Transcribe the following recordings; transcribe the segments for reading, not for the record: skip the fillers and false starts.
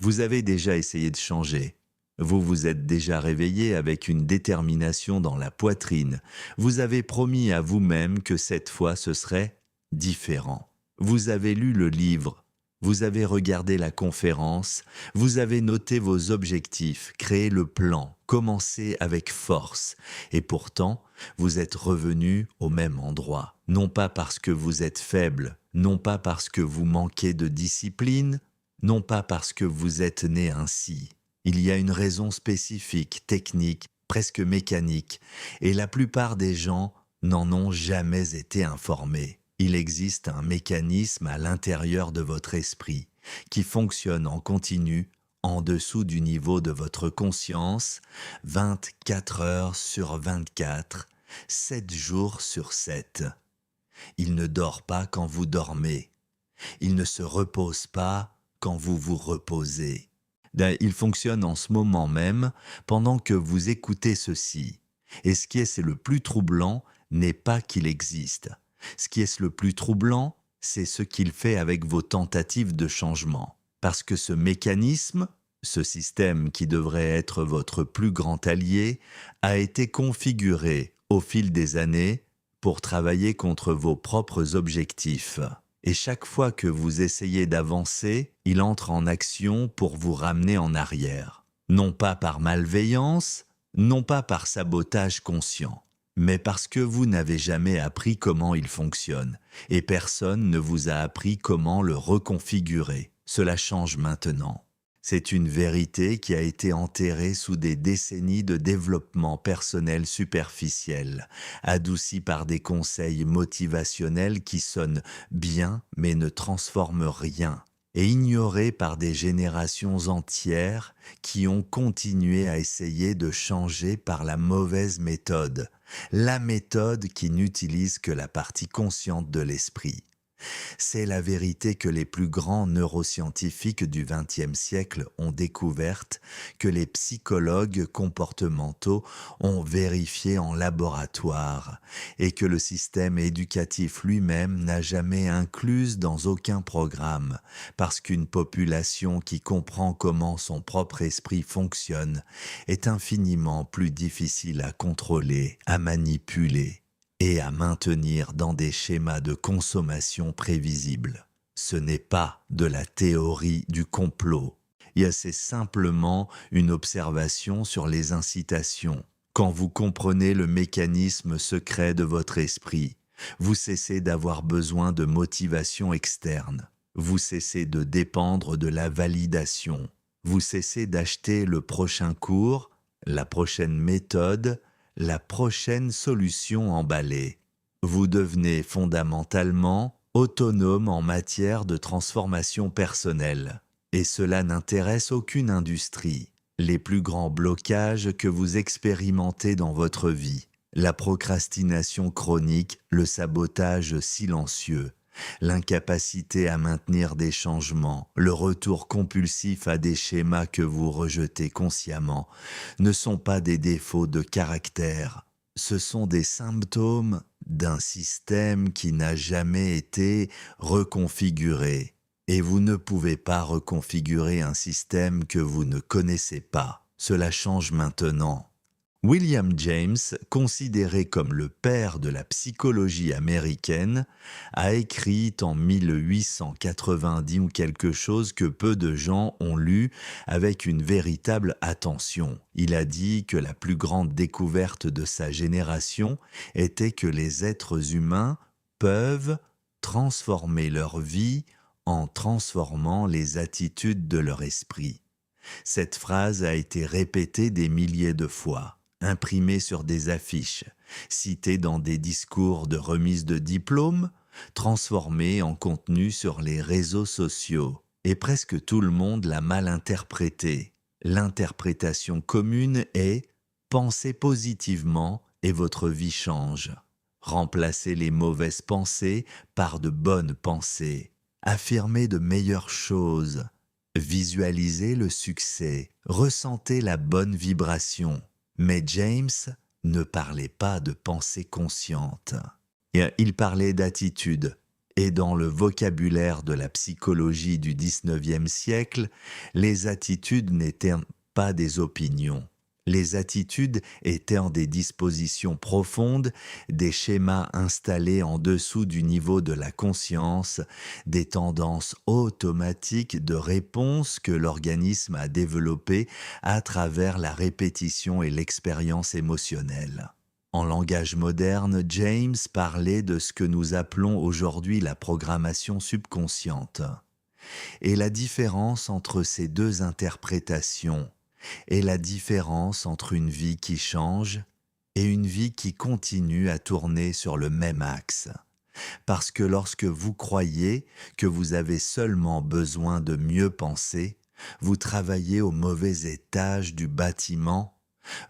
Vous avez déjà essayé de changer. Vous vous êtes déjà réveillé avec une détermination dans la poitrine. Vous avez promis à vous-même que cette fois ce serait différent. Vous avez lu le livre. Vous avez regardé la conférence. Vous avez noté vos objectifs, créé le plan, commencé avec force. Et pourtant, vous êtes revenu au même endroit. Non pas parce que vous êtes faible, non pas parce que vous manquez de discipline, non pas parce que vous êtes né ainsi. Il y a une raison spécifique, technique, presque mécanique, et la plupart des gens n'en ont jamais été informés. Il existe un mécanisme à l'intérieur de votre esprit qui fonctionne en continu en dessous du niveau de votre conscience 24 heures sur 24, 7 jours sur 7. Il ne dort pas quand vous dormez. Il ne se repose pas quand vous vous reposez. Il fonctionne en ce moment même pendant que vous écoutez ceci. Et ce qui est le plus troublant n'est pas qu'il existe. Ce qui est le plus troublant, c'est ce qu'il fait avec vos tentatives de changement. Parce que ce mécanisme, ce système qui devrait être votre plus grand allié, a été configuré au fil des années pour travailler contre vos propres objectifs. Et chaque fois que vous essayez d'avancer, il entre en action pour vous ramener en arrière. Non pas par malveillance, non pas par sabotage conscient, mais parce que vous n'avez jamais appris comment il fonctionne, et personne ne vous a appris comment le reconfigurer. Cela change maintenant. C'est une vérité qui a été enterrée sous des décennies de développement personnel superficiel, adoucie par des conseils motivationnels qui sonnent bien mais ne transforment rien, et ignorée par des générations entières qui ont continué à essayer de changer par la mauvaise méthode, la méthode qui n'utilise que la partie consciente de l'esprit. C'est la vérité que les plus grands neuroscientifiques du XXe siècle ont découverte, que les psychologues comportementaux ont vérifié en laboratoire, et que le système éducatif lui-même n'a jamais incluse dans aucun programme, parce qu'une population qui comprend comment son propre esprit fonctionne est infiniment plus difficile à contrôler, à manipuler et à maintenir dans des schémas de consommation prévisibles. Ce n'est pas de la théorie du complot. C'est simplement une observation sur les incitations. Quand vous comprenez le mécanisme secret de votre esprit, vous cessez d'avoir besoin de motivation externe. Vous cessez de dépendre de la validation. Vous cessez d'acheter le prochain cours, la prochaine méthode, la prochaine solution emballée. Vous devenez fondamentalement autonome en matière de transformation personnelle. Et cela n'intéresse aucune industrie. Les plus grands blocages que vous expérimentez dans votre vie, la procrastination chronique, le sabotage silencieux, l'incapacité à maintenir des changements, le retour compulsif à des schémas que vous rejetez consciemment, ne sont pas des défauts de caractère. Ce sont des symptômes d'un système qui n'a jamais été reconfiguré. Et vous ne pouvez pas reconfigurer un système que vous ne connaissez pas. Cela change maintenant. William James, considéré comme le père de la psychologie américaine, a écrit en 1890 ou quelque chose que peu de gens ont lu avec une véritable attention. Il a dit que la plus grande découverte de sa génération était que les êtres humains peuvent transformer leur vie en transformant les attitudes de leur esprit. Cette phrase a été répétée des milliers de fois, imprimée sur des affiches, citée dans des discours de remise de diplômes, transformée en contenu sur les réseaux sociaux. Et presque tout le monde l'a mal interprétée. L'interprétation commune est « pensez positivement et votre vie change ». Remplacez les mauvaises pensées par de bonnes pensées. Affirmez de meilleures choses. Visualisez le succès. Ressentez la bonne vibration. Mais James ne parlait pas de pensée consciente. Il parlait d'attitude, Et dans le vocabulaire de la psychologie du XIXe siècle, les attitudes n'étaient pas des opinions. Les attitudes étaient des dispositions profondes, des schémas installés en dessous du niveau de la conscience, des tendances automatiques de réponse que l'organisme a développées à travers la répétition et l'expérience émotionnelle. En langage moderne, James parlait de ce que nous appelons aujourd'hui la programmation subconsciente. Et la différence entre ces deux interprétations est la différence entre une vie qui change et une vie qui continue à tourner sur le même axe. Parce que lorsque vous croyez que vous avez seulement besoin de mieux penser, vous travaillez au mauvais étage du bâtiment,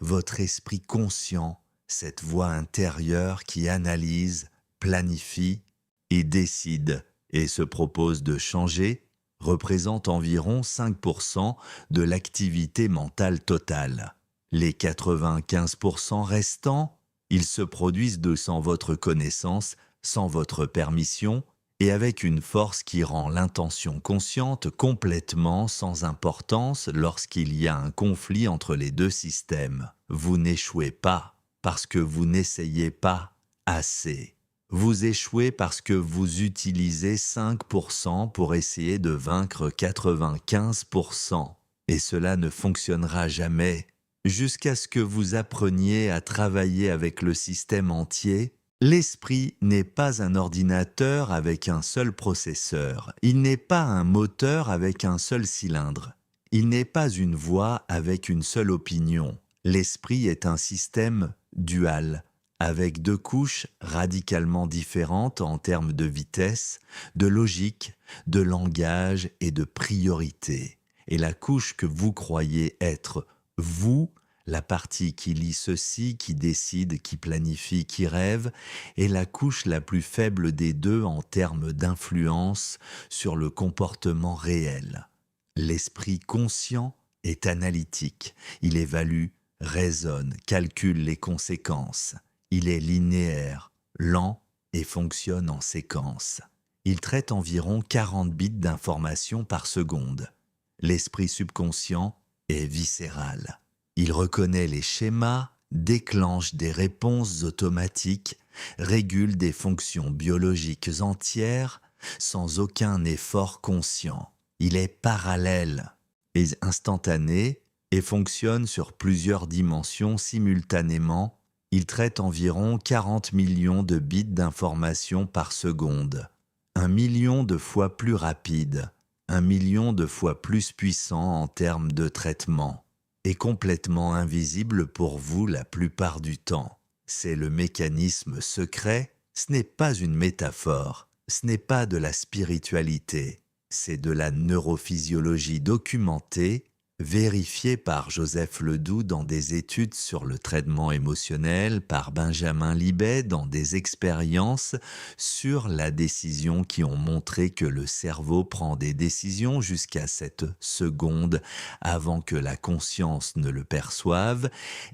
votre esprit conscient, cette voix intérieure qui analyse, planifie et décide et se propose de changer, représente environ 5% de l'activité mentale totale. Les 95% restants, ils se produisent sans votre connaissance, sans votre permission, et avec une force qui rend l'intention consciente complètement sans importance lorsqu'il y a un conflit entre les deux systèmes. Vous n'échouez pas parce que vous n'essayez pas assez. Vous échouez parce que vous utilisez 5% pour essayer de vaincre 95%. Et cela ne fonctionnera jamais jusqu'à ce que vous appreniez à travailler avec le système entier. L'esprit n'est pas un ordinateur avec un seul processeur. Il n'est pas un moteur avec un seul cylindre. Il n'est pas une voix avec une seule opinion. L'esprit est un système dual, avec deux couches radicalement différentes en termes de vitesse, de logique, de langage et de priorité. Et la couche que vous croyez être vous, la partie qui lit ceci, qui décide, qui planifie, qui rêve, est la couche la plus faible des deux en termes d'influence sur le comportement réel. L'esprit conscient est analytique, il évalue, raisonne, calcule les conséquences. Il est linéaire, lent et fonctionne en séquence. Il traite environ 40 bits d'informations par seconde. L'esprit subconscient est viscéral. Il reconnaît les schémas, déclenche des réponses automatiques, régule des fonctions biologiques entières sans aucun effort conscient. Il est parallèle et instantané et fonctionne sur plusieurs dimensions simultanément. Il traite environ 40 millions de bits d'informations par seconde. 1 million de fois plus rapide, 1 million de fois plus puissant en termes de traitement, et complètement invisible pour vous la plupart du temps. C'est le mécanisme secret, ce n'est pas une métaphore, ce n'est pas de la spiritualité, c'est de la neurophysiologie documentée, vérifiée par Joseph Ledoux dans des études sur le traitement émotionnel, par Benjamin Libet dans des expériences sur la décision qui ont montré que le cerveau prend des décisions jusqu'à cette seconde avant que la conscience ne le perçoive,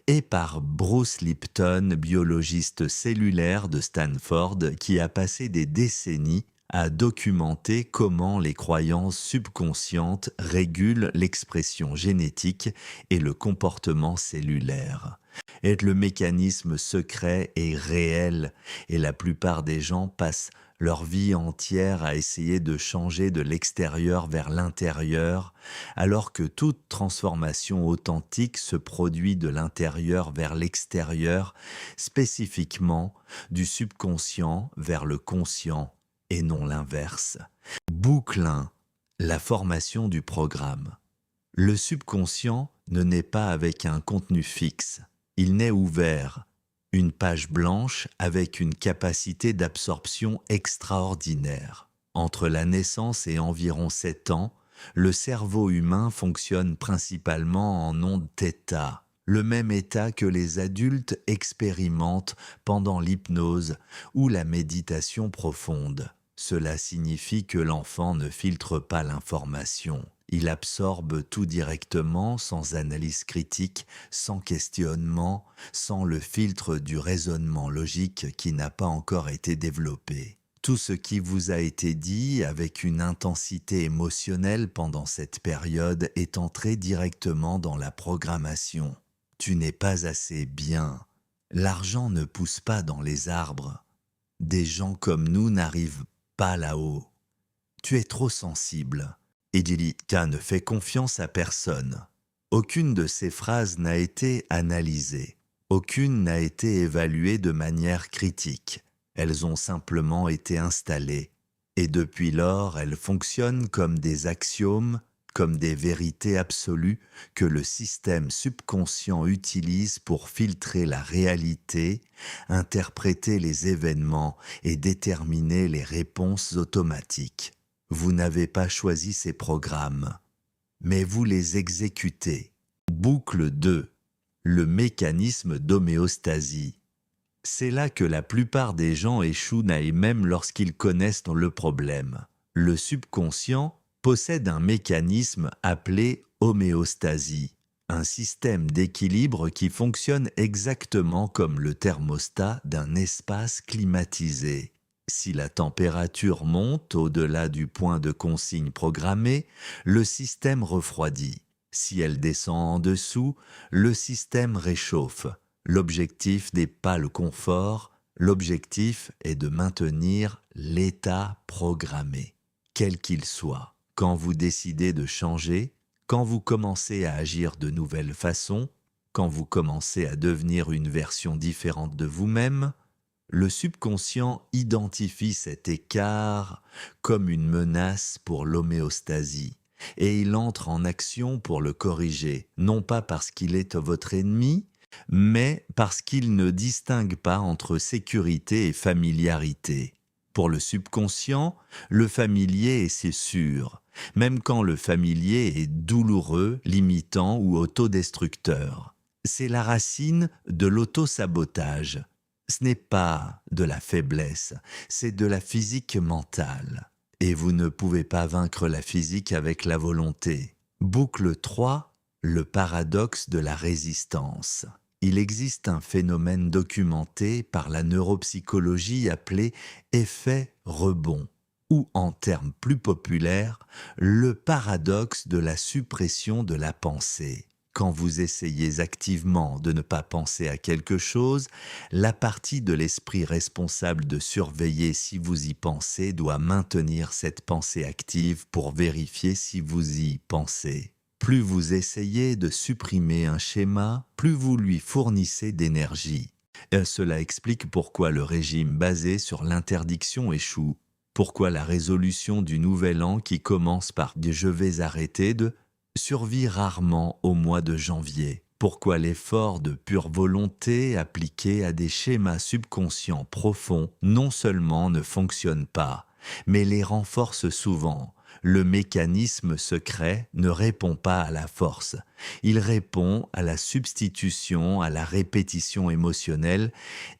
et par Bruce Lipton, biologiste cellulaire de Stanford, qui a passé des décennies à documenter comment les croyances subconscientes régulent l'expression génétique et le comportement cellulaire. Et le mécanisme secret est réel et la plupart des gens passent leur vie entière à essayer de changer de l'extérieur vers l'intérieur, alors que toute transformation authentique se produit de l'intérieur vers l'extérieur, spécifiquement du subconscient vers le conscient, et non l'inverse. Boucle 1. La formation du programme. Le subconscient ne naît pas avec un contenu fixe. Il naît ouvert, une page blanche avec une capacité d'absorption extraordinaire. Entre la naissance et environ 7 ans, le cerveau humain fonctionne principalement en ondes θ, le même état que les adultes expérimentent pendant l'hypnose ou la méditation profonde. Cela signifie que l'enfant ne filtre pas l'information. Il absorbe tout directement, sans analyse critique, sans questionnement, sans le filtre du raisonnement logique qui n'a pas encore été développé. Tout ce qui vous a été dit avec une intensité émotionnelle pendant cette période est entré directement dans la programmation. Tu n'es pas assez bien. L'argent ne pousse pas dans les arbres. Des gens comme nous n'arrivent pas là-haut. Tu es trop sensible. Idyllica ne fait confiance à personne. Aucune de ces phrases n'a été analysée. Aucune n'a été évaluée de manière critique. Elles ont simplement été installées. Et depuis lors, elles fonctionnent comme des axiomes, comme des vérités absolues que le système subconscient utilise pour filtrer la réalité, interpréter les événements et déterminer les réponses automatiques. Vous n'avez pas choisi ces programmes, mais vous les exécutez. Boucle 2. Le mécanisme d'homéostasie. C'est là que la plupart des gens échouent même lorsqu'ils connaissent le problème. Le subconscient possède un mécanisme appelé homéostasie, un système d'équilibre qui fonctionne exactement comme le thermostat d'un espace climatisé. Si la température monte au-delà du point de consigne programmé, le système refroidit. Si elle descend en dessous, le système réchauffe. L'objectif n'est pas le confort, l'objectif est de maintenir l'état programmé, quel qu'il soit. Quand vous décidez de changer, quand vous commencez à agir de nouvelles façons, quand vous commencez à devenir une version différente de vous-même, le subconscient identifie cet écart comme une menace pour l'homéostasie et il entre en action pour le corriger, non pas parce qu'il est votre ennemi, mais parce qu'il ne distingue pas entre sécurité et familiarité. Pour le subconscient, le familier est c'est sûr, même quand le familier est douloureux, limitant ou autodestructeur. C'est la racine de l'autosabotage. Ce n'est pas de la faiblesse, c'est de la physique mentale. Et vous ne pouvez pas vaincre la physique avec la volonté. Boucle 3, le paradoxe de la résistance. Il existe un phénomène documenté par la neuropsychologie appelé effet rebond, ou en termes plus populaires, le paradoxe de la suppression de la pensée. Quand vous essayez activement de ne pas penser à quelque chose, la partie de l'esprit responsable de surveiller si vous y pensez doit maintenir cette pensée active pour vérifier si vous y pensez. Plus vous essayez de supprimer un schéma, plus vous lui fournissez d'énergie. Cela explique pourquoi le régime basé sur l'interdiction échoue, pourquoi la résolution du nouvel an qui commence par « je vais arrêter de » survit rarement au mois de janvier. Pourquoi l'effort de pure volonté appliqué à des schémas subconscients profonds non seulement ne fonctionne pas, mais les renforce souvent. Le mécanisme secret ne répond pas à la force. Il répond à la substitution, à la répétition émotionnelle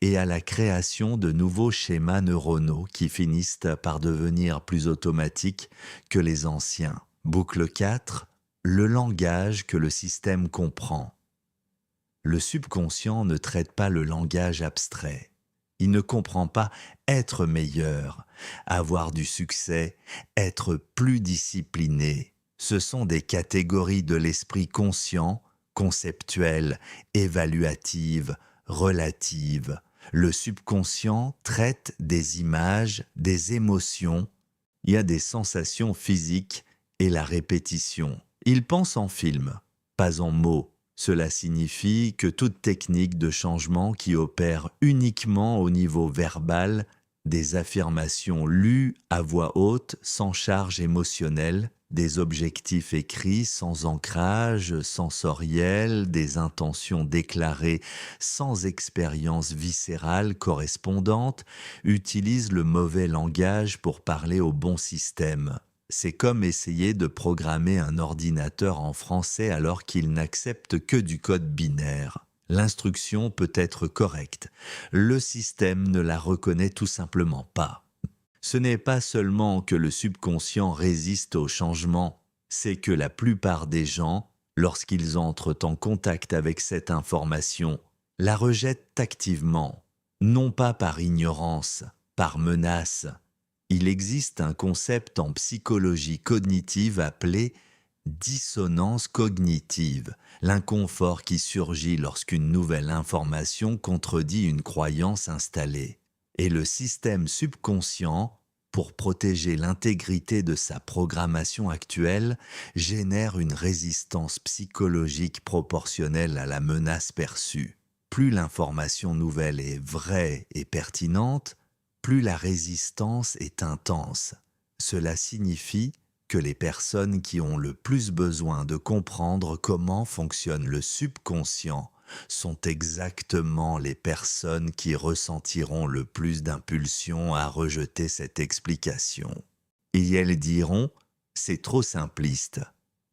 et à la création de nouveaux schémas neuronaux qui finissent par devenir plus automatiques que les anciens. Boucle 4. Le langage que le système comprend. Le subconscient ne traite pas le langage abstrait. Il ne comprend pas être meilleur, avoir du succès, être plus discipliné. Ce sont des catégories de l'esprit conscient, conceptuelles, évaluatives, relatives. Le subconscient traite des images, des émotions. Il y a des sensations physiques et la répétition. Il pense en film, pas en mots. Cela signifie que toute technique de changement qui opère uniquement au niveau verbal, des affirmations lues à voix haute sans charge émotionnelle, des objectifs écrits sans ancrage sensoriel, des intentions déclarées sans expérience viscérale correspondante, utilise le mauvais langage pour parler au bon système. C'est comme essayer de programmer un ordinateur en français alors qu'il n'accepte que du code binaire. L'instruction peut être correcte. Le système ne la reconnaît tout simplement pas. Ce n'est pas seulement que le subconscient résiste au changement, c'est que la plupart des gens, lorsqu'ils entrent en contact avec cette information, la rejettent activement, non pas par ignorance, par menace, Il existe un concept en psychologie cognitive appelé dissonance cognitive, l'inconfort qui surgit lorsqu'une nouvelle information contredit une croyance installée. Et le système subconscient, pour protéger l'intégrité de sa programmation actuelle, génère une résistance psychologique proportionnelle à la menace perçue. Plus l'information nouvelle est vraie et pertinente, plus la résistance est intense. Cela signifie que les personnes qui ont le plus besoin de comprendre comment fonctionne le subconscient sont exactement les personnes qui ressentiront le plus d'impulsion à rejeter cette explication. Et elles diront, c'est trop simpliste.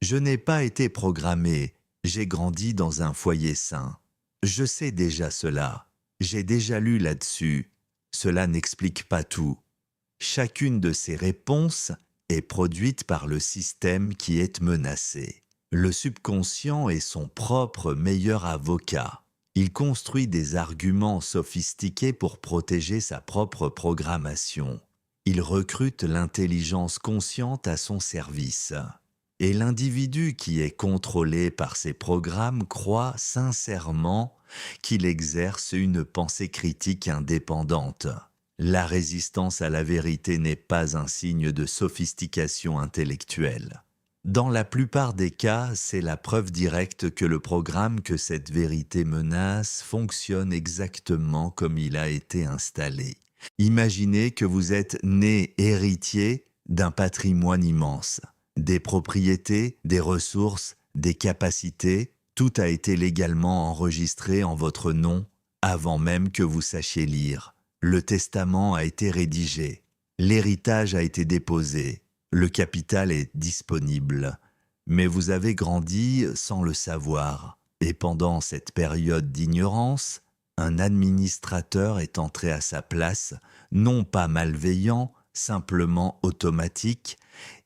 Je n'ai pas été programmé, j'ai grandi dans un foyer sain. Je sais déjà cela, j'ai déjà lu là-dessus. Cela n'explique pas tout. Chacune de ces réponses est produite par le système qui est menacé. Le subconscient est son propre meilleur avocat. Il construit des arguments sophistiqués pour protéger sa propre programmation. Il recrute l'intelligence consciente à son service. Et l'individu qui est contrôlé par ces programmes croit sincèrement qu'il exerce une pensée critique indépendante. La résistance à la vérité n'est pas un signe de sophistication intellectuelle. Dans la plupart des cas, c'est la preuve directe que le programme que cette vérité menace fonctionne exactement comme il a été installé. Imaginez que vous êtes né héritier d'un patrimoine immense. Des propriétés, des ressources, des capacités, tout a été légalement enregistré en votre nom avant même que vous sachiez lire. Le testament a été rédigé, l'héritage a été déposé, le capital est disponible. Mais vous avez grandi sans le savoir. Et pendant cette période d'ignorance, un administrateur est entré à sa place, non pas malveillant, simplement automatique,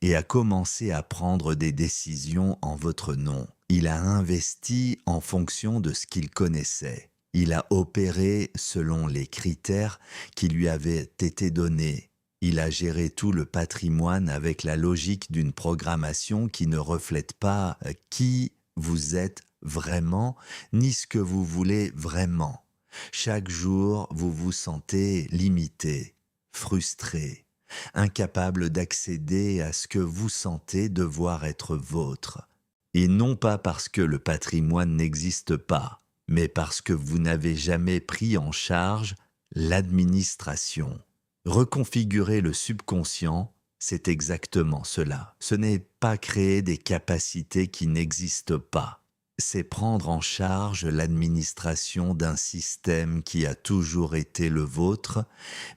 et a commencé à prendre des décisions en votre nom. Il a investi en fonction de ce qu'il connaissait. Il a opéré selon les critères qui lui avaient été donnés. Il a géré tout le patrimoine avec la logique d'une programmation qui ne reflète pas qui vous êtes vraiment, ni ce que vous voulez vraiment. Chaque jour, vous vous sentez limité, frustré, incapable d'accéder à ce que vous sentez devoir être vôtre. Et non pas parce que le patrimoine n'existe pas, mais parce que vous n'avez jamais pris en charge l'administration. Reconfigurer le subconscient, c'est exactement cela. Ce n'est pas créer des capacités qui n'existent pas. C'est prendre en charge l'administration d'un système qui a toujours été le vôtre,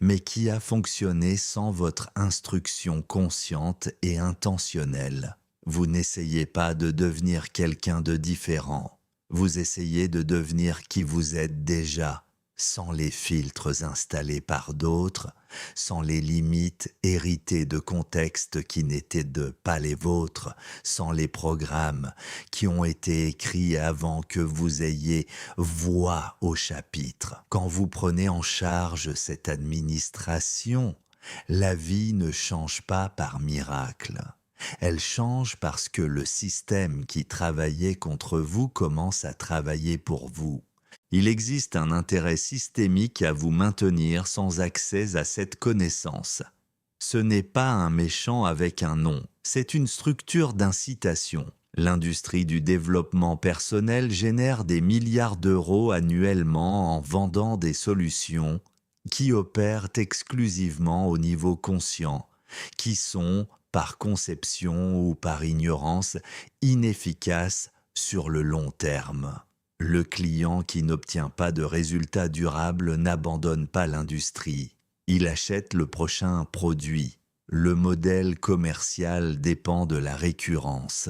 mais qui a fonctionné sans votre instruction consciente et intentionnelle. Vous n'essayez pas de devenir quelqu'un de différent. Vous essayez de devenir qui vous êtes déjà, sans les filtres installés par d'autres, sans les limites héritées de contextes qui n'étaient pas les vôtres, sans les programmes qui ont été écrits avant que vous ayez voix au chapitre. Quand vous prenez en charge cette administration, la vie ne change pas par miracle. Elle change parce que le système qui travaillait contre vous commence à travailler pour vous. Il existe un intérêt systémique à vous maintenir sans accès à cette connaissance. Ce n'est pas un méchant avec un nom, c'est une structure d'incitation. L'industrie du développement personnel génère des milliards d'euros annuellement en vendant des solutions qui opèrent exclusivement au niveau conscient, qui sont, par conception ou par ignorance, inefficaces sur le long terme. Le client qui n'obtient pas de résultats durables n'abandonne pas l'industrie. Il achète le prochain produit. Le modèle commercial dépend de la récurrence.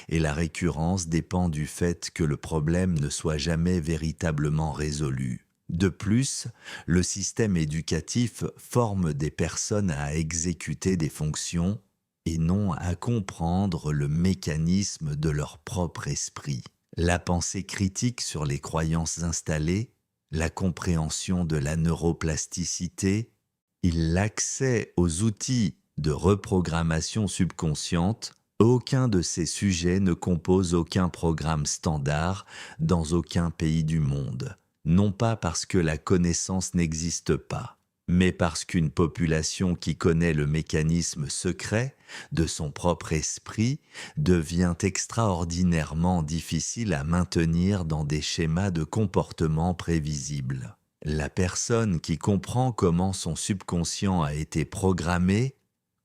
Et la récurrence dépend du fait que le problème ne soit jamais véritablement résolu. De plus, le système éducatif forme des personnes à exécuter des fonctions et non à comprendre le mécanisme de leur propre esprit. La pensée critique sur les croyances installées, la compréhension de la neuroplasticité, L'accès aux outils de reprogrammation subconsciente, aucun de ces sujets ne compose aucun programme standard dans aucun pays du monde. Non pas parce que la connaissance n'existe pas, mais parce qu'une population qui connaît le mécanisme secret de son propre esprit devient extraordinairement difficile à maintenir dans des schémas de comportement prévisibles. La personne qui comprend comment son subconscient a été programmé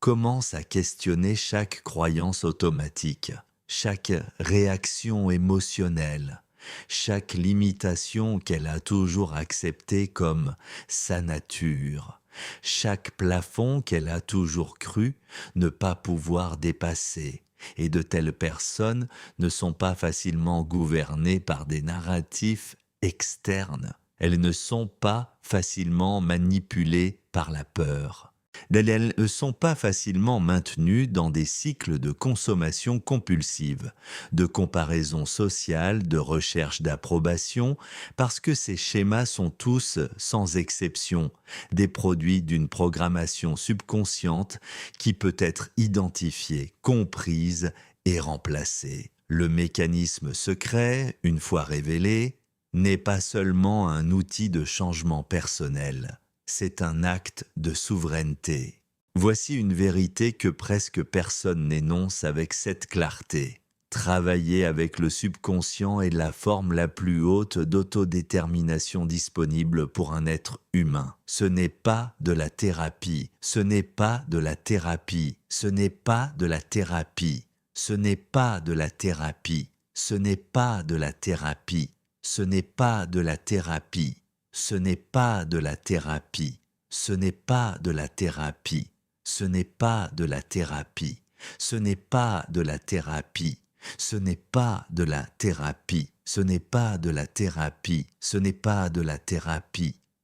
commence à questionner chaque croyance automatique, chaque réaction émotionnelle, chaque limitation qu'elle a toujours acceptée comme sa nature, chaque plafond qu'elle a toujours cru ne pas pouvoir dépasser. Et de telles personnes ne sont pas facilement gouvernées par des narratifs externes. Elles ne sont pas facilement manipulées par la peur. Elles ne sont pas facilement maintenues dans des cycles de consommation compulsive, de comparaison sociale, de recherche d'approbation, parce que ces schémas sont tous, sans exception, des produits d'une programmation subconsciente qui peut être identifiée, comprise et remplacée. Le mécanisme secret, une fois révélé, n'est pas seulement un outil de changement personnel, c'est un acte de souveraineté. Voici une vérité que presque personne n'énonce avec cette clarté. Travailler avec le subconscient est la forme la plus haute d'autodétermination disponible pour un être humain. Ce n'est pas de la thérapie, ce n'est pas de la thérapie, ce n'est pas de la thérapie, ce n'est pas de la thérapie, ce n'est pas de la thérapie. Ce n'est pas de la thérapie, ce n'est pas de la thérapie, ce n'est pas de la thérapie, ce n'est pas de la thérapie, ce n'est pas de la thérapie, ce n'est pas de la thérapie, ce n'est pas de la thérapie, ce n'est pas de la thérapie,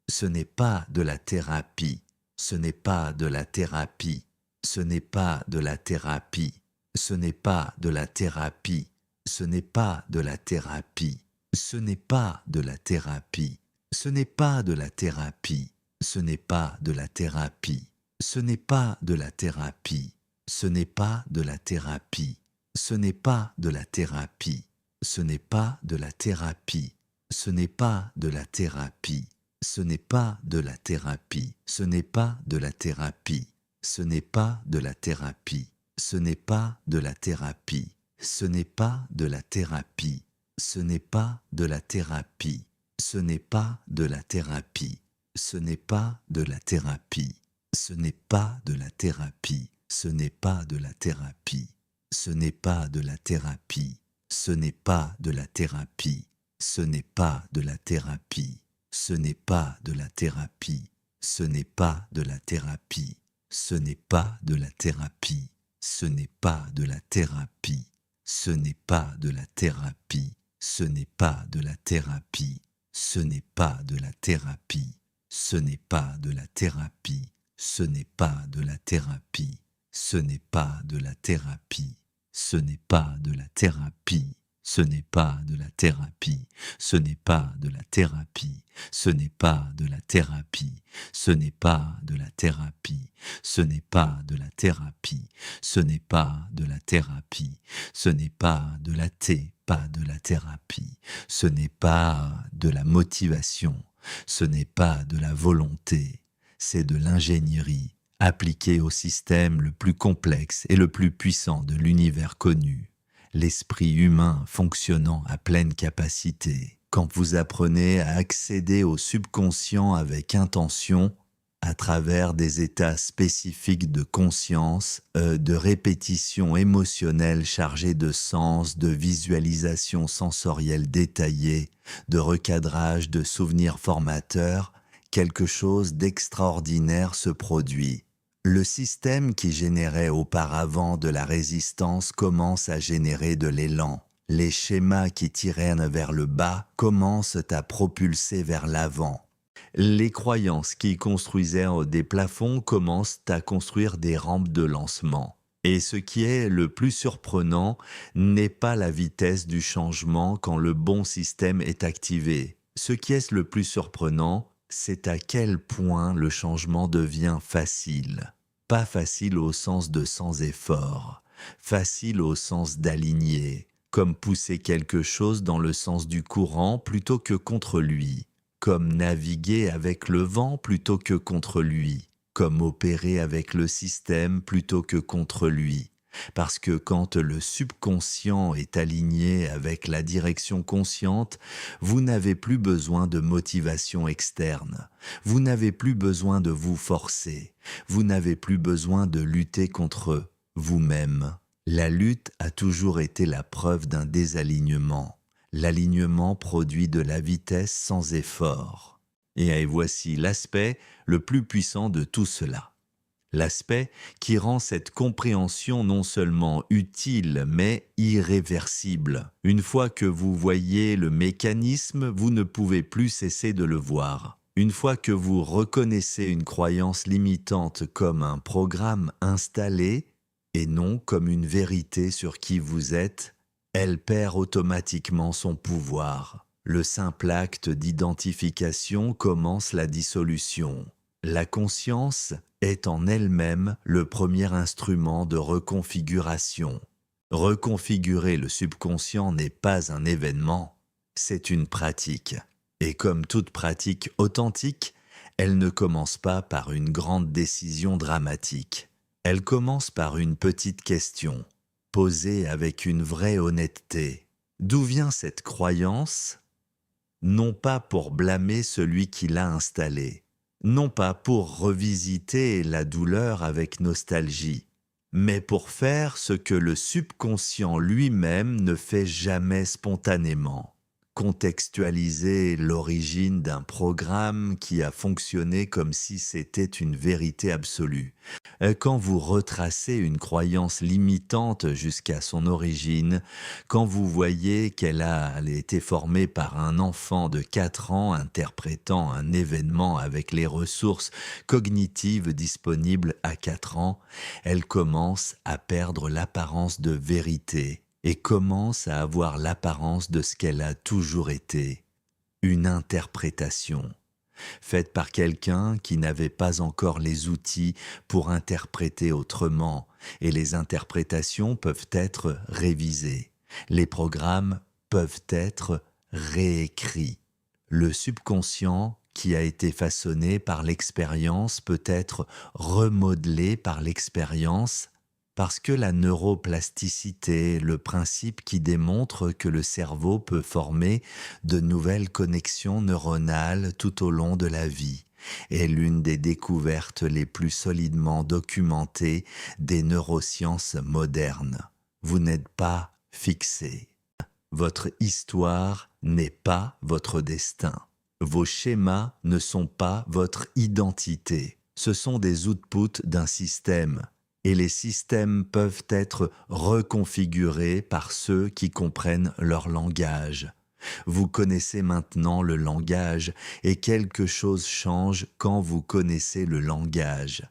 ce n'est pas de la thérapie, ce n'est pas de la thérapie, ce n'est pas de la thérapie, ce n'est pas de la thérapie, ce n'est pas de la thérapie. Ce n'est pas de la thérapie, ce n'est pas de la thérapie, ce n'est pas de la thérapie, ce n'est pas de la thérapie, ce n'est pas de la thérapie, ce n'est pas de la thérapie, ce n'est pas de la thérapie, ce n'est pas de la thérapie, ce n'est pas de la thérapie, ce n'est pas de la thérapie, ce n'est pas de la thérapie, ce n'est pas de la thérapie, ce n'est pas de la thérapie. Ce n'est pas de la thérapie, ce n'est pas de la thérapie, ce n'est pas de la thérapie, ce n'est pas de la thérapie, ce n'est pas de la thérapie, ce n'est pas de la thérapie, ce n'est pas de la thérapie, ce n'est pas de la thérapie, ce n'est pas de la thérapie, ce n'est pas de la thérapie, ce n'est pas de la thérapie, ce n'est pas de la thérapie, ce n'est pas de la thérapie. Ce n'est pas de la thérapie, ce n'est pas de la thérapie, ce n'est pas de la thérapie, ce n'est pas de la thérapie, ce n'est pas de la thérapie, ce n'est pas de la thérapie, ce n'est pas de la thérapie, ce n'est pas de la thérapie, ce n'est pas de la thérapie, ce n'est pas de la thérapie, ce n'est pas de la thérapie, ce n'est pas de la thérapie, ce n'est pas de la pas de la thérapie, ce n'est pas de la motivation, ce n'est pas de la volonté, c'est de l'ingénierie appliquée au système le plus complexe et le plus puissant de l'univers connu, l'esprit humain fonctionnant à pleine capacité. Quand vous apprenez à accéder au subconscient avec intention, à travers des états spécifiques de conscience, de répétition émotionnelle chargée de sens, de visualisation sensorielle détaillée, de recadrage de souvenirs formateurs, quelque chose d'extraordinaire se produit. Le système qui générait auparavant de la résistance commence à générer de l'élan. Les schémas qui tiraient vers le bas commencent à propulser vers l'avant. Les croyances qui construisaient des plafonds commencent à construire des rampes de lancement. Et ce qui est le plus surprenant n'est pas la vitesse du changement quand le bon système est activé. Ce qui est le plus surprenant, c'est à quel point le changement devient facile. Pas facile au sens de sans effort, facile au sens d'aligner, comme pousser quelque chose dans le sens du courant plutôt que contre lui, comme naviguer avec le vent plutôt que contre lui, comme opérer avec le système plutôt que contre lui. Parce que quand le subconscient est aligné avec la direction consciente, vous n'avez plus besoin de motivation externe, vous n'avez plus besoin de vous forcer, vous n'avez plus besoin de lutter contre vous-même. La lutte a toujours été la preuve d'un désalignement. L'alignement produit de la vitesse sans effort. Et voici l'aspect le plus puissant de tout cela. L'aspect qui rend cette compréhension non seulement utile, mais irréversible. Une fois que vous voyez le mécanisme, vous ne pouvez plus cesser de le voir. Une fois que vous reconnaissez une croyance limitante comme un programme installé, et non comme une vérité sur qui vous êtes, elle perd automatiquement son pouvoir. Le simple acte d'identification commence la dissolution. La conscience est en elle-même le premier instrument de reconfiguration. Reconfigurer le subconscient n'est pas un événement, c'est une pratique. Et comme toute pratique authentique, elle ne commence pas par une grande décision dramatique. Elle commence par une petite question, posée avec une vraie honnêteté. D'où vient cette croyance ? Non pas pour blâmer celui qui l'a installée, non pas pour revisiter la douleur avec nostalgie, mais pour faire ce que le subconscient lui-même ne fait jamais spontanément. Contextualiser l'origine d'un programme qui a fonctionné comme si c'était une vérité absolue. Quand vous retracez une croyance limitante jusqu'à son origine, quand vous voyez qu'elle a été formée par un enfant de 4 ans interprétant un événement avec les ressources cognitives disponibles à 4 ans, elle commence à perdre l'apparence de vérité et commence à avoir l'apparence de ce qu'elle a toujours été, une interprétation, faite par quelqu'un qui n'avait pas encore les outils pour interpréter autrement, et les interprétations peuvent être révisées, les programmes peuvent être réécrits. Le subconscient qui a été façonné par l'expérience peut être remodelé par l'expérience parce que la neuroplasticité, le principe qui démontre que le cerveau peut former de nouvelles connexions neuronales tout au long de la vie, est l'une des découvertes les plus solidement documentées des neurosciences modernes. Vous n'êtes pas fixé. Votre histoire n'est pas votre destin. Vos schémas ne sont pas votre identité. Ce sont des outputs d'un système. Et les systèmes peuvent être reconfigurés par ceux qui comprennent leur langage. Vous connaissez maintenant le langage et quelque chose change quand vous connaissez le langage.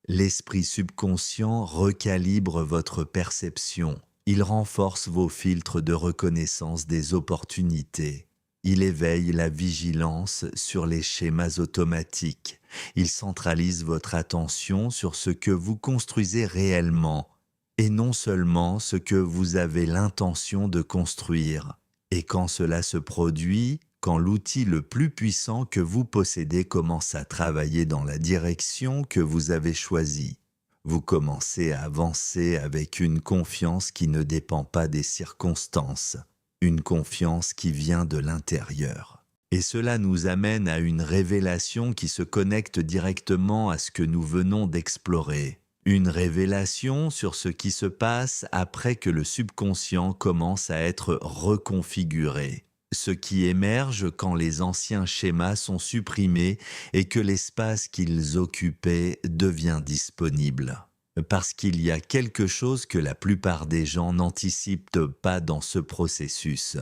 L'esprit subconscient recalibre votre perception. Il renforce vos filtres de reconnaissance des opportunités. Il éveille la vigilance sur les schémas automatiques. Il centralise votre attention sur ce que vous construisez réellement et non seulement ce que vous avez l'intention de construire. Et quand cela se produit, quand l'outil le plus puissant que vous possédez commence à travailler dans la direction que vous avez choisie, vous commencez à avancer avec une confiance qui ne dépend pas des circonstances. Une confiance qui vient de l'intérieur. Et cela nous amène à une révélation qui se connecte directement à ce que nous venons d'explorer. Une révélation sur ce qui se passe après que le subconscient commence à être reconfiguré. Ce qui émerge quand les anciens schémas sont supprimés et que l'espace qu'ils occupaient devient disponible. Parce qu'il y a quelque chose que la plupart des gens n'anticipent pas dans ce processus.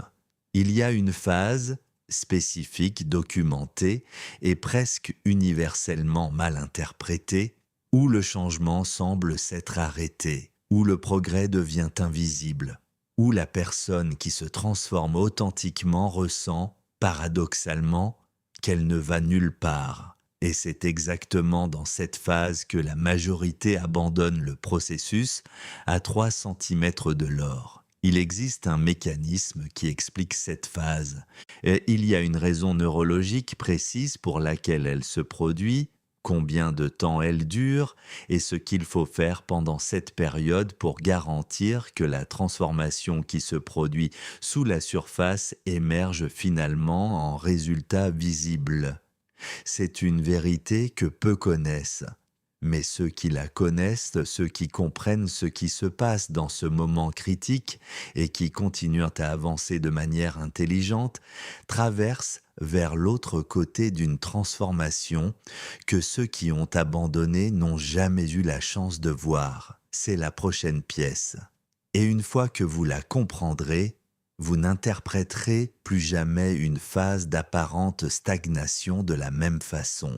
Il y a une phase spécifique, documentée et presque universellement mal interprétée, où le changement semble s'être arrêté, où le progrès devient invisible, où la personne qui se transforme authentiquement ressent, paradoxalement, qu'elle ne va nulle part. Et c'est exactement dans cette phase que la majorité abandonne le processus à 3 centimètres de l'or. Il existe un mécanisme qui explique cette phase. Et il y a une raison neurologique précise pour laquelle elle se produit, combien de temps elle dure et ce qu'il faut faire pendant cette période pour garantir que la transformation qui se produit sous la surface émerge finalement en résultat visible. C'est une vérité que peu connaissent. Mais ceux qui la connaissent, ceux qui comprennent ce qui se passe dans ce moment critique et qui continuent à avancer de manière intelligente, traversent vers l'autre côté d'une transformation que ceux qui ont abandonné n'ont jamais eu la chance de voir. C'est la prochaine pièce. Et une fois que vous la comprendrez, vous n'interpréterez plus jamais une phase d'apparente stagnation de la même façon.